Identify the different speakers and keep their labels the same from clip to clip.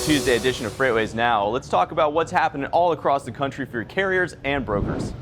Speaker 1: this Tuesday edition of FreightWaves Now. Let's talk about what's happening all across the country for your carriers and brokers.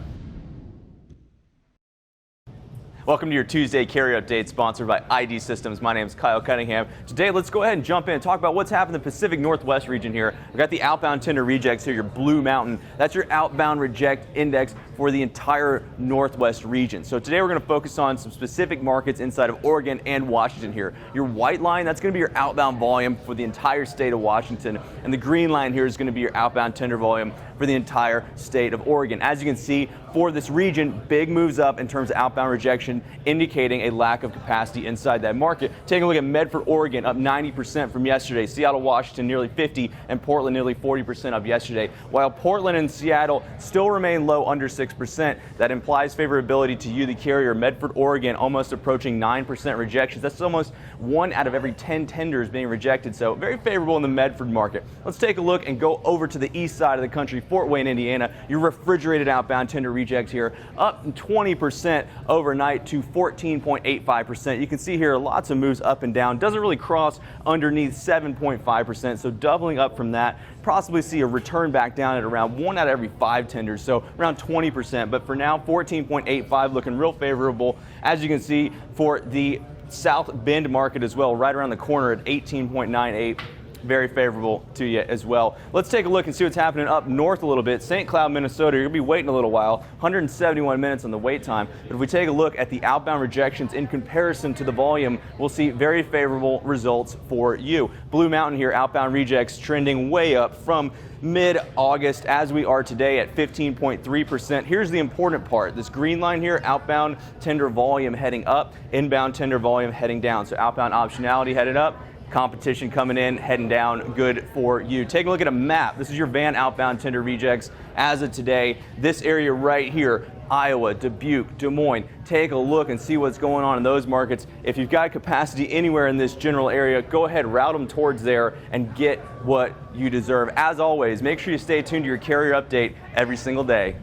Speaker 1: Welcome to your Tuesday carrier update sponsored by ID Systems. My name is Kyle Cunningham. Today, let's go ahead and jump in and talk about what's happened in the Pacific Northwest region here. We've got the outbound tender rejects here, your Blue Mountain. That's your outbound reject index for the entire Northwest region. So today we're going to focus on some specific markets inside of Oregon and Washington here. Your white line, that's going to be your outbound volume for the entire state of Washington. And the green line here is going to be your outbound tender volume for the entire state of Oregon. As you can see, for this region, big moves up in terms of outbound rejection, indicating a lack of capacity inside that market. Taking a look at Medford, Oregon, up 90% from yesterday. Seattle, Washington, nearly 50%, and Portland, nearly 40% up yesterday. While Portland and Seattle still remain low, under 6%, that implies favorability to you, the carrier. Medford, Oregon, almost approaching 9% rejections. That's almost 1 out of every 10 tenders being rejected, so very favorable in the Medford market. Let's take a look and go over to the east side of the country, Fort Wayne, Indiana. Your refrigerated outbound tender reject here, up 20% overnight to 14.85%. You can see here lots of moves up and down. Doesn't really cross underneath 7.5%, so doubling up from that. Possibly see a return back down at around 1 out of every 5 tenders, so around 20%. But for now, 14.85 looking real favorable. As you can see, for the South Bend market as well, right around the corner at 18.98. Very favorable to you as well. Let's take a look and see what's happening up north a little bit. St. Cloud, Minnesota, you're going to be waiting a little while, 171 minutes on the wait time. But if we take a look at the outbound rejections in comparison to the volume, we'll see very favorable results for you. Blue Mountain here, outbound rejects trending way up from mid-August as we are today at 15.3%. Here's the important part. This green line here, outbound tender volume heading up, inbound tender volume heading down. So outbound optionality headed up, competition coming in, heading down, good for you. Take a look at a map. This is your van outbound tender rejects as of today. This area right here, Iowa, Dubuque, Des Moines. Take a look and see what's going on in those markets. If you've got capacity anywhere in this general area, go ahead, route them towards there and get what you deserve. As always, make sure you stay tuned to your carrier update every single day.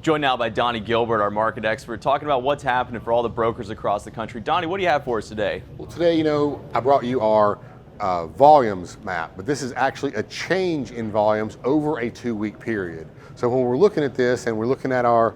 Speaker 1: Joined now by Donny Gilbert, our market expert, talking about what's happening for all the brokers across the country. Donny, what do you have for us today?
Speaker 2: Well, today, I brought you our volumes map, but this is actually a change in volumes over a 2-week period. So when we're looking at this and we're looking at our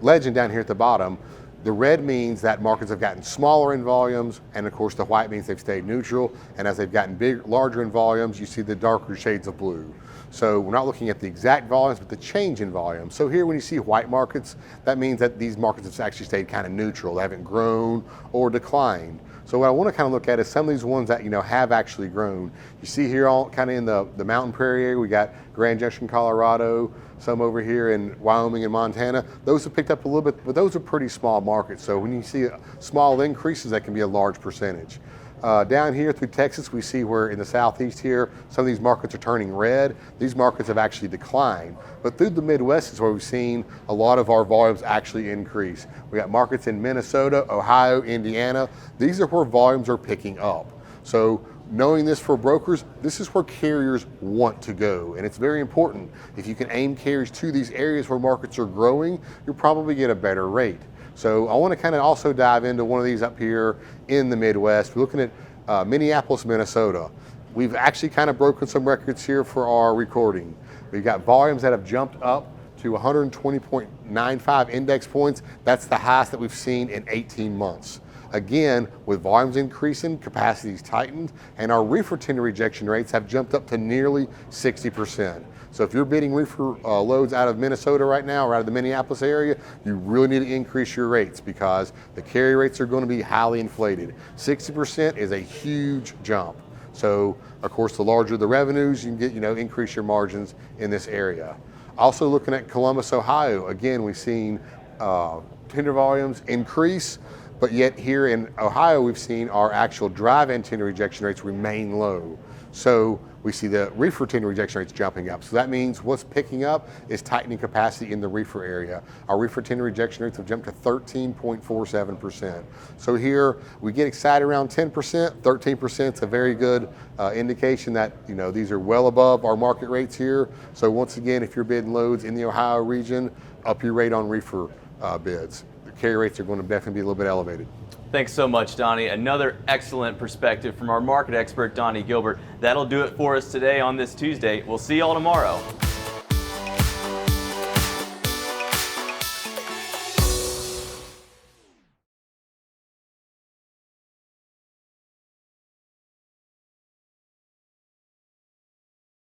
Speaker 2: legend down here at the bottom, the red means that markets have gotten smaller in volumes, and of course the white means they've stayed neutral, and as they've gotten larger in volumes, you see the darker shades of blue. So we're not looking at the exact volumes, but the change in volume. So here when you see white markets, that means that these markets have actually stayed kind of neutral. They haven't grown or declined. So what I want to kind of look at is some of these ones that have actually grown. You see here all kind of in the mountain prairie area, we got Grand Junction, Colorado, some over here in Wyoming and Montana. Those have picked up a little bit, but those are pretty small markets. So when you see small increases, that can be a large percentage. Down here through Texas, we see where in the southeast here, some of these markets are turning red. These markets have actually declined. But through the Midwest is where we've seen a lot of our volumes actually increase. We got markets in Minnesota, Ohio, Indiana. These are where volumes are picking up. So knowing this for brokers, this is where carriers want to go. And it's very important. If you can aim carriers to these areas where markets are growing, you'll probably get a better rate. So I want to kind of also dive into one of these up here in the Midwest. We're looking at Minneapolis, Minnesota. We've actually kind of broken some records here for our recording. We've got volumes that have jumped up to 120.95 index points. That's the highest that we've seen in 18 months. Again, with volumes increasing, capacity's tightened, and our reefer tender rejection rates have jumped up to nearly 60%. So if you're bidding reefer loads out of Minnesota right now or out of the Minneapolis area, you really need to increase your rates because the carrier rates are going to be highly inflated. 60% is a huge jump. So of course, the larger the revenues, you can get, increase your margins in this area. Also looking at Columbus, Ohio, again, we've seen tender volumes increase, but yet here in Ohio, we've seen our actual drive-in tender rejection rates remain low. So we see the reefer tender rejection rates jumping up. So that means what's picking up is tightening capacity in the reefer area. Our reefer tender rejection rates have jumped to 13.47%. So here we get excited around 10%, 13% is a very good indication that these are well above our market rates here. So once again, if you're bidding loads in the Ohio region, up your rate on reefer bids. The carrier rates are going to definitely be a little bit elevated.
Speaker 1: Thanks so much, Donny. Another excellent perspective from our market expert, Donny Gilbert. That'll do it for us today on this Tuesday. We'll see you all tomorrow.